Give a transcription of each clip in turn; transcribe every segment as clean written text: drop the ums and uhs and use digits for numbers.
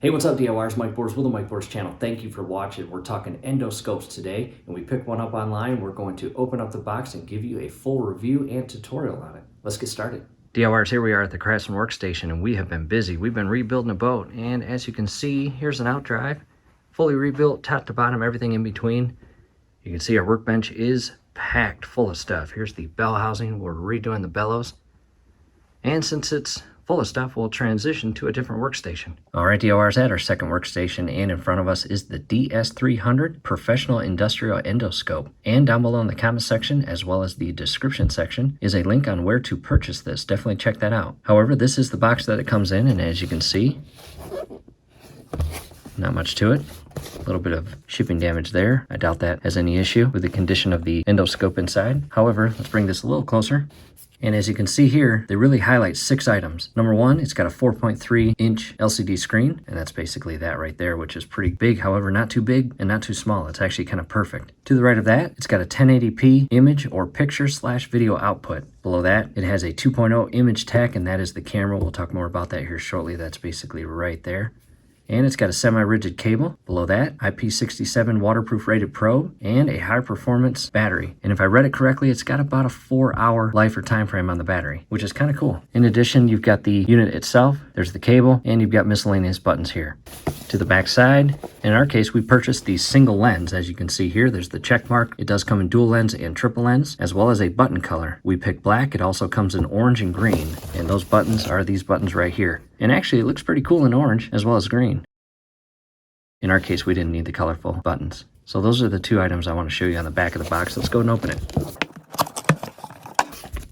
Hey, what's up, DIYers? Mike Bors with the Mike Bors channel. Thank you for watching. We're talking endoscopes today, and we picked one up online. We're going to open up the box and give you a full review and tutorial on it. Let's get started. DIYers, here we are at the Craftsman workstation, and we have been busy. We've been rebuilding a boat, and as you can see, here's an outdrive, fully rebuilt, top to bottom, everything in between. You can see our workbench is packed full of stuff. Here's the bell housing. We're redoing the bellows, and since it's full of stuff, we'll transition to a different workstation. All right, DIYers, at our second workstation, and in front of us is the DS300 Professional Industrial Endoscope. And down below in the comment section, as well as the description section, is a link on where to purchase this. Definitely check that out. However, this is the box that it comes in, and as you can see, not much to it. A little bit of shipping damage there. I doubt that has any issue with the condition of the endoscope inside. However, let's bring this a little closer. And as you can see here, they really highlight 6 items. Number 1, it's got a 4.3-inch LCD screen, and that's basically that right there, which is pretty big. However, not too big and not too small. It's actually kind of perfect. To the right of that, it's got a 1080p image or picture/video output. Below that, it has a 2.0 image tech, and that is the camera. We'll talk more about that here shortly. That's basically right there. And it's got a semi-rigid cable. Below that, IP67 waterproof rated probe and a high performance battery. And if I read it correctly, it's got about a 4-hour life or time frame on the battery, which is kind of cool. In addition, you've got the unit itself, there's the cable, and you've got miscellaneous buttons here. To the back side, in our case, we purchased the single lens. As you can see here, there's the check mark. It does come in dual lens and triple lens, as well as a button color. We picked black. It also comes in orange and green, and those buttons are these buttons right here. And actually, it looks pretty cool in orange as well as green. In our case, we didn't need the colorful buttons. So those are the 2 items I want to show you on the back of the box. Let's go and open it.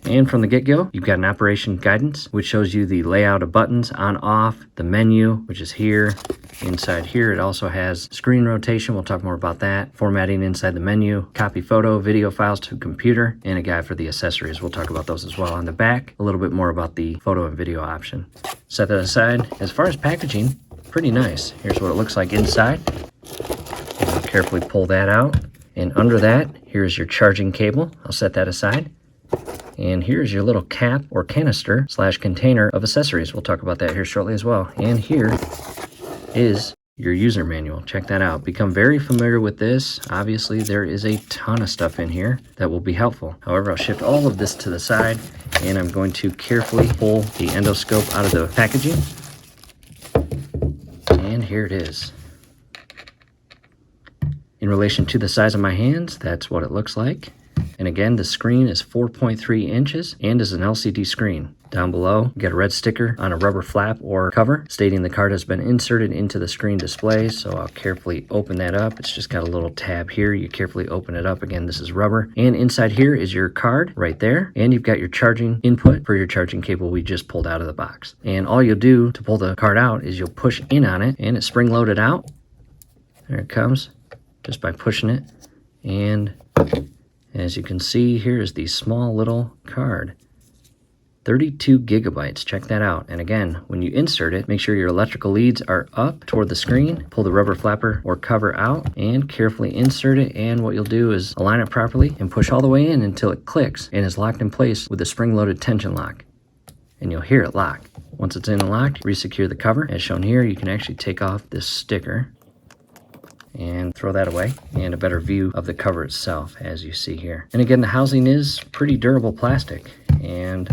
And from the get-go, you've got an operation guidance, which shows you the layout of buttons on, off, the menu, which is here. Inside here, it also has screen rotation. We'll talk more about that. Formatting inside the menu, copy photo, video files to computer, and a guide for the accessories. We'll talk about those as well. On the back, a little bit more about the photo and video option. Set that aside. As far as packaging, pretty nice. Here's what it looks like inside. I'll carefully pull that out. And under that, here's your charging cable. I'll set that aside. And here's your little cap or canister/container of accessories. We'll talk about that here shortly as well. And here is your user manual. Check that out. Become very familiar with this. Obviously, there is a ton of stuff in here that will be helpful. However, I'll shift all of this to the side, and I'm going to carefully pull the endoscope out of the packaging. And here it is. In relation to the size of my hands, that's what it looks like. And again, the screen is 4.3 inches and is an LCD screen. Down below, you get a red sticker on a rubber flap or cover stating the card has been inserted into the screen display. So I'll carefully open that up. It's just got a little tab here. You carefully open it up. Again, this is rubber. And inside here is your card right there. And you've got your charging input for your charging cable we just pulled out of the box. And all you'll do to pull the card out is you'll push in on it, and it's spring loaded out. There it comes, just by pushing it. And as you can see, here is the small little card. 32 gigabytes. Check that out. And again, when you insert it, make sure your electrical leads are up toward the screen. Pull the rubber flapper or cover out and carefully insert it. And what you'll do is align it properly and push all the way in until it clicks and is locked in place with a spring-loaded tension lock. And you'll hear it lock. Once it's in and locked, resecure the cover. As shown here, you can actually take off this sticker and throw that away, and a better view of the cover itself, as you see here. And again, the housing is pretty durable plastic, and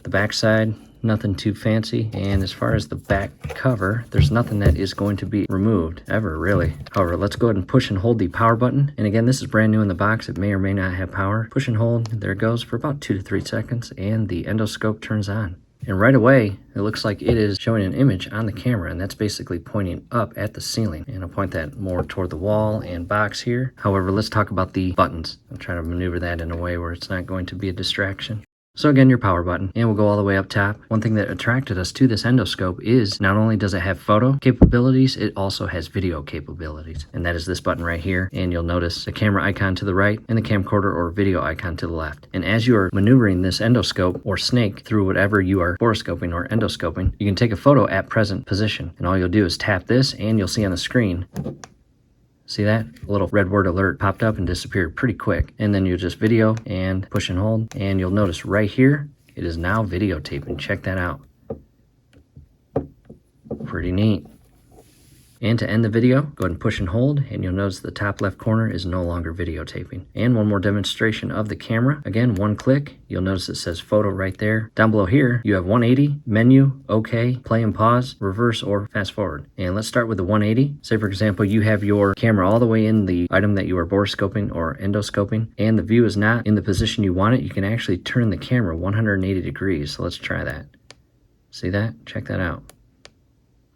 the back side, nothing too fancy. And as far as the back cover, there's nothing that is going to be removed ever, really. However, let's go ahead and push and hold the power button. And again, this is brand new in the box. It may or may not have power. Push and hold, there it goes for about 2 to 3 seconds, and the endoscope turns on. And right away, it looks like it is showing an image on the camera, and that's basically pointing up at the ceiling. And I'll point that more toward the wall and box here. However, let's talk about the buttons. I'll try to maneuver that in a way where it's not going to be a distraction. So again, your power button, and we'll go all the way up top. One thing that attracted us to this endoscope is not only does it have photo capabilities, it also has video capabilities. And that is this button right here. And you'll notice the camera icon to the right and the camcorder or video icon to the left. And as you are maneuvering this endoscope or snake through whatever you are boroscoping or endoscoping, you can take a photo at present position. And all you'll do is tap this, and you'll see on the screen, see that? A little red word alert popped up and disappeared pretty quick. And then you just video and push and hold. And you'll notice right here, it is now videotaping. Check that out. Pretty neat. And to end the video, go ahead and push and hold, and you'll notice the top left corner is no longer videotaping. And one more demonstration of the camera. Again, one click, you'll notice it says photo right there. Down below here, you have 180, menu, OK, play and pause, reverse, or fast forward. And let's start with the 180. Say, for example, you have your camera all the way in the item that you are borescoping or endoscoping, and the view is not in the position you want it. You can actually turn the camera 180 degrees. So let's try that. See that? Check that out.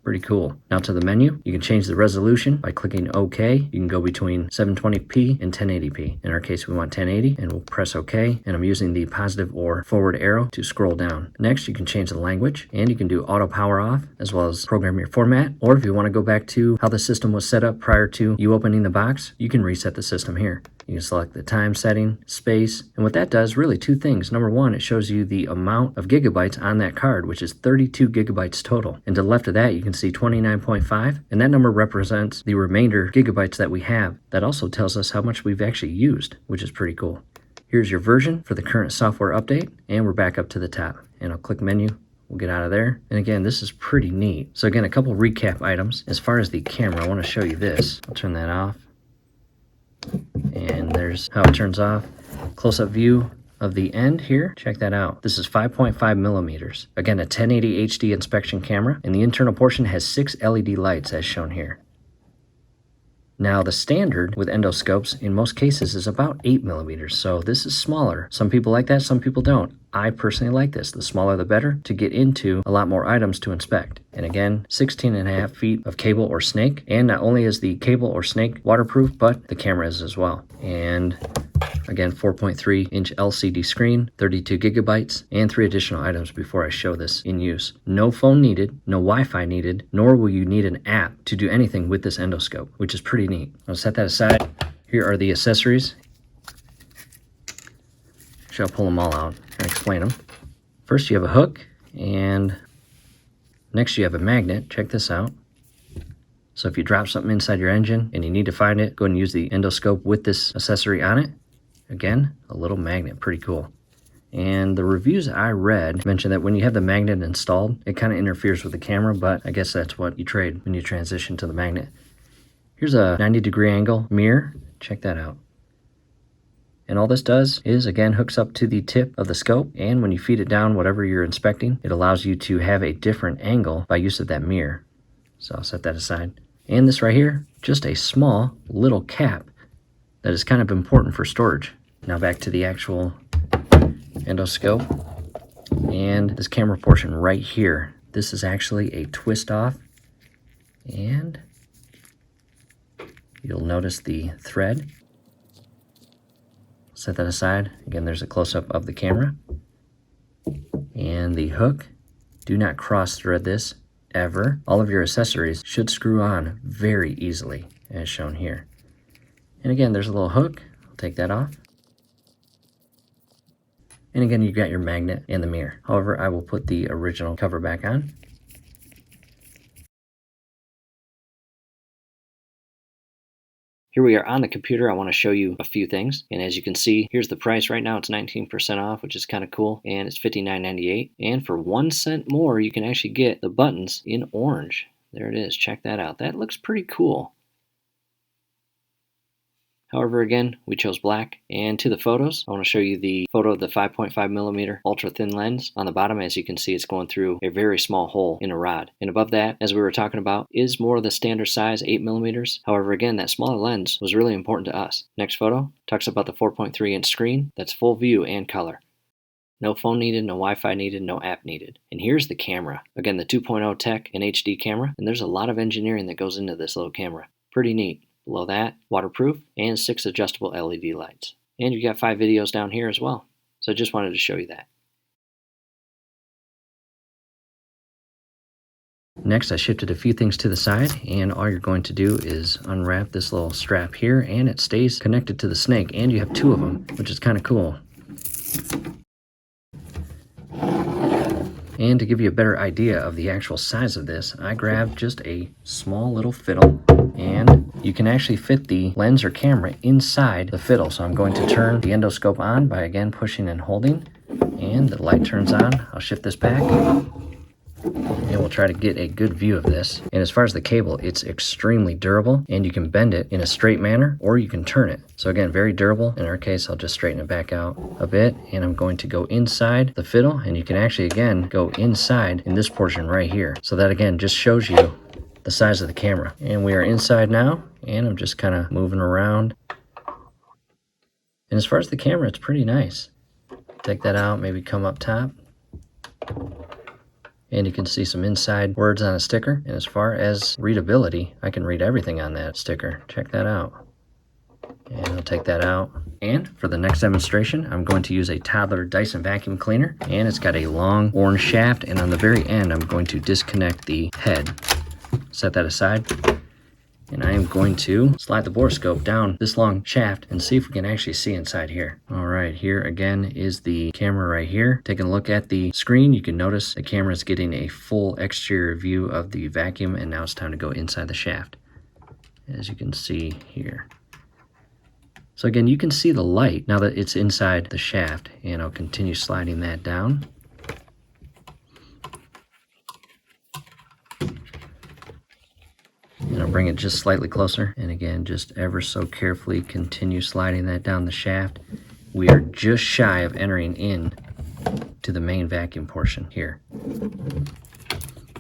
Pretty cool. Now to the menu, you can change the resolution by clicking OK. You can go between 720p and 1080p. In our case, we want 1080, and we'll press OK, and I'm using the positive or forward arrow to scroll down. Next, you can change the language, and you can do auto power off, as well as program your format, or if you want to go back to how the system was set up prior to you opening the box, you can reset the system here. You can select the time setting, space, and what that does, really two things. Number one, it shows you the amount of gigabytes on that card, which is 32 gigabytes total. And to the left of that, you can see 29.5, and that number represents the remainder gigabytes that we have. That also tells us how much we've actually used, which is pretty cool. Here's your version for the current software update, and we're back up to the top. And I'll click menu. We'll get out of there. And again, this is pretty neat. So again, a couple recap items. As far as the camera, I want to show you this. I'll turn that off. And there's how it turns off. Close-up view of the end here. Check that out. This is 5.5 millimeters. Again, a 1080 HD inspection camera, and the internal portion has 6 LED lights as shown here. Now, the standard with endoscopes in most cases is about 8 millimeters, so this is smaller. Some people like that, some people don't. I personally like this. The smaller the better to get into a lot more items to inspect. And again, 16.5 feet of cable or snake. And not only is the cable or snake waterproof, but the camera is as well. And again, 4.3 inch LCD screen, 32 gigabytes, and 3 additional items before I show this in use. No phone needed, no Wi-Fi needed, nor will you need an app to do anything with this endoscope, which is pretty neat. I'll set that aside. Here are the accessories. Actually, I'll pull them all out and explain them. First, you have a hook, and next you have a magnet. Check this out. So if you drop something inside your engine and you need to find it, go ahead and use the endoscope with this accessory on it. Again, a little magnet, pretty cool. And the reviews I read mentioned that when you have the magnet installed, it kind of interferes with the camera, but I guess that's what you trade when you transition to the magnet. Here's a 90-degree angle mirror. Check that out. And all this does is, again, hooks up to the tip of the scope, and when you feed it down whatever you're inspecting, it allows you to have a different angle by use of that mirror. So I'll set that aside. And this right here, just a small little cap that is kind of important for storage. Now back to the actual endoscope. And this camera portion right here, this is actually a twist off. And you'll notice the thread. Set that aside. Again, there's a close-up of the camera. And the hook. Do not cross-thread this ever. All of your accessories should screw on very easily, as shown here. And again, there's a little hook. I'll take that off. And again, you got your magnet and the mirror. However, I will put the original cover back on. Here we are on the computer. I want to show you a few things. And as you can see, here's the price right now. It's 19% off, which is kind of cool. And it's $59.98. And for 1 cent more, you can actually get the buttons in orange. There it is. Check that out. That looks pretty cool. However, again, we chose black. And to the photos, I want to show you the photo of the 5.5 millimeter ultra thin lens. On the bottom, as you can see, it's going through a very small hole in a rod. And above that, as we were talking about, is more of the standard size, 8 millimeters. However, again, that smaller lens was really important to us. Next photo talks about the 4.3 inch screen. That's full view and color. No phone needed, no Wi-Fi needed, no app needed. And here's the camera. Again, the 2.0 tech and HD camera. And there's a lot of engineering that goes into this little camera. Pretty neat. Below that, waterproof, and 6 adjustable LED lights. And you've got 5 videos down here as well. So I just wanted to show you that. Next, I shifted a few things to the side, and all you're going to do is unwrap this little strap here, and it stays connected to the snake, and you have 2 of them, which is kind of cool. And to give you a better idea of the actual size of this, I grabbed just a small little fiddle, and you can actually fit the lens or camera inside the fiddle. So I'm going to turn the endoscope on by again pushing and holding, and the light turns on. I'll shift this back, And we'll try to get a good view of this. And as far as the cable, it's extremely durable, and you can bend it in a straight manner or you can turn it. So again, very durable. In our case, I'll just straighten it back out a bit, and I'm going to go inside the fiddle, and you can actually again go inside in this portion right here. So that again just shows you the size of the camera. And we are inside now, and I'm just kind of moving around. And as far as the camera, it's pretty nice. Take that out, maybe come up top. And you can see some inside words on a sticker. And as far as readability, I can read everything on that sticker. Check that out. And I'll take that out. And for the next demonstration, I'm going to use a toddler Dyson vacuum cleaner. And it's got a long orange shaft. And on the very end, I'm going to disconnect the head. Set that aside. And I am going to slide the borescope down this long shaft and see if we can actually see inside here. All right, here again is the camera right here. Taking a look at the screen, you can notice the camera is getting a full exterior view of the vacuum, and now it's time to go inside the shaft, as you can see here. So again, you can see the light now that it's inside the shaft, and I'll continue sliding that down. And I'll bring it just slightly closer. And again, just ever so carefully continue sliding that down the shaft. We are just shy of entering in to the main vacuum portion here.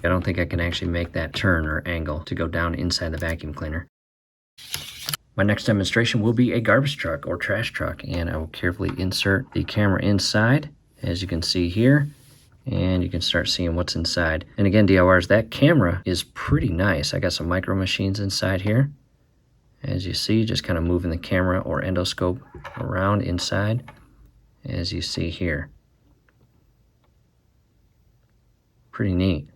I don't think I can actually make that turn or angle to go down inside the vacuum cleaner. My next demonstration will be a garbage truck or trash truck, and I will carefully insert the camera inside, as you can see here. And you can start seeing what's inside. And again, DIYers, that camera is pretty nice. I got some micro machines inside here. As you see, just kind of moving the camera or endoscope around inside, as you see here. Pretty neat.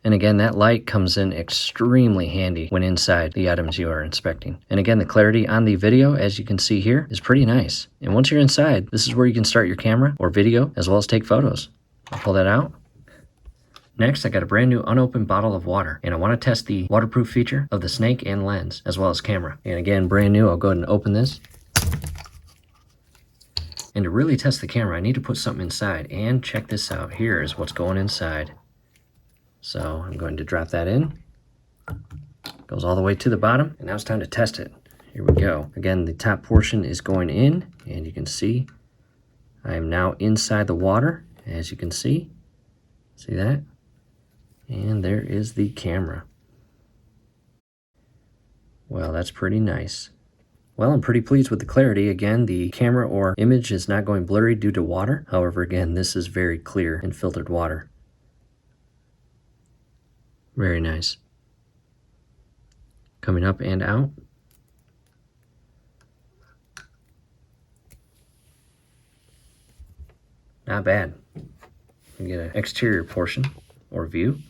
And again, that light comes in extremely handy when inside the items you are inspecting. And again, the clarity on the video, as you can see here, is pretty nice. And once you're inside, this is where you can start your camera or video, as well as take photos. I'll pull that out. Next, I got a brand new unopened bottle of water, and I want to test the waterproof feature of the snake and lens, as well as camera. And again, brand new, I'll go ahead and open this. And to really test the camera, I need to put something inside. And check this out. Here is what's going inside. So I'm going to drop that in. Goes all the way to the bottom, and now it's time to test it. Here we go. Again, the top portion is going in, and you can see I am now inside the water, as you can see. See that? And there is the camera. Well, that's pretty nice. Well, I'm pretty pleased with the clarity. Again, the camera or image is not going blurry due to water. However, again, this is very clear and filtered water. Very nice. Coming up and out. Not bad. You get an exterior portion or view.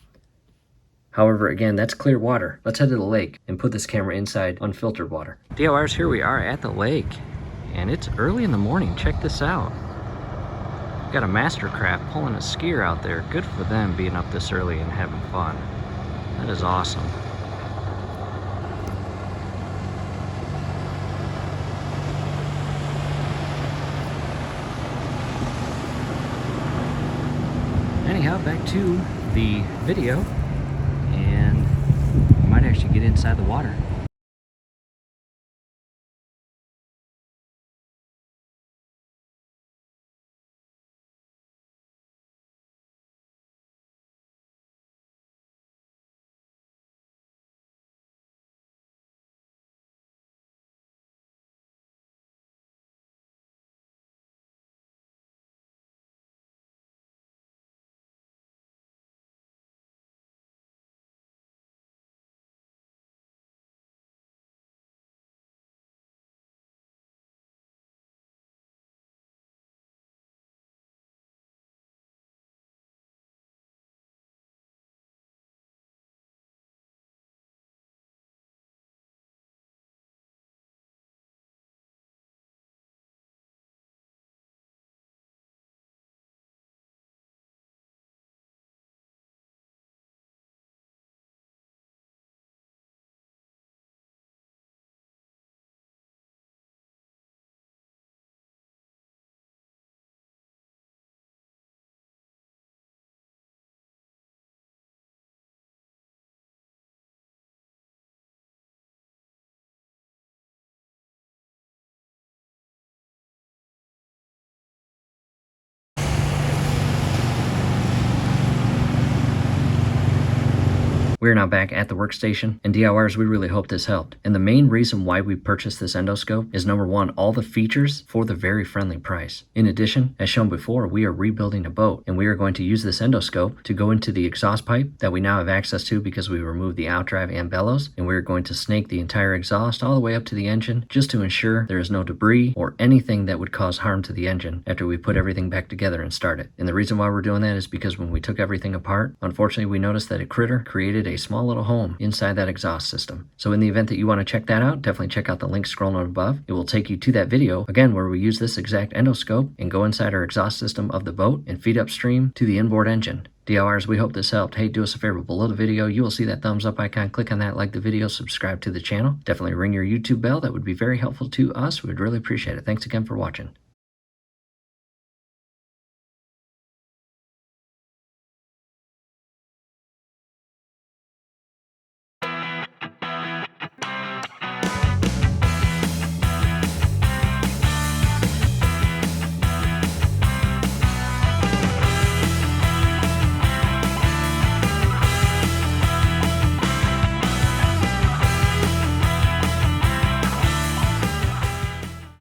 However, again, that's clear water. Let's head to the lake and put this camera inside unfiltered water. DIYers, here we are at the lake, and it's early in the morning. Check this out. Got a mastercraft pulling a skier out there. Good for them being up this early and having fun. That is awesome. Anyhow, back to the video, and you might actually get inside the water. We're now back at the workstation, and DIYers, we really hope this helped. And the main reason why we purchased this endoscope is number one, all the features for the very friendly price. In addition, as shown before, we are rebuilding a boat, and we are going to use this endoscope to go into the exhaust pipe that we now have access to because we removed the outdrive and bellows, and we're going to snake the entire exhaust all the way up to the engine just to ensure there is no debris or anything that would cause harm to the engine after we put everything back together and start it. And the reason why we're doing that is because when we took everything apart, unfortunately we noticed that a critter created a small little home inside that exhaust system. So in the event that you want to check that out, definitely check out the link scrolling above. It will take you to that video, again, where we use this exact endoscope and go inside our exhaust system of the boat and feed upstream to the inboard engine. DIYers, we hope this helped. Hey, do us a favor. Below the video, you will see that thumbs up icon. Click on that, like the video, subscribe to the channel. Definitely ring your YouTube bell. That would be very helpful to us. We'd really appreciate it. Thanks again for watching.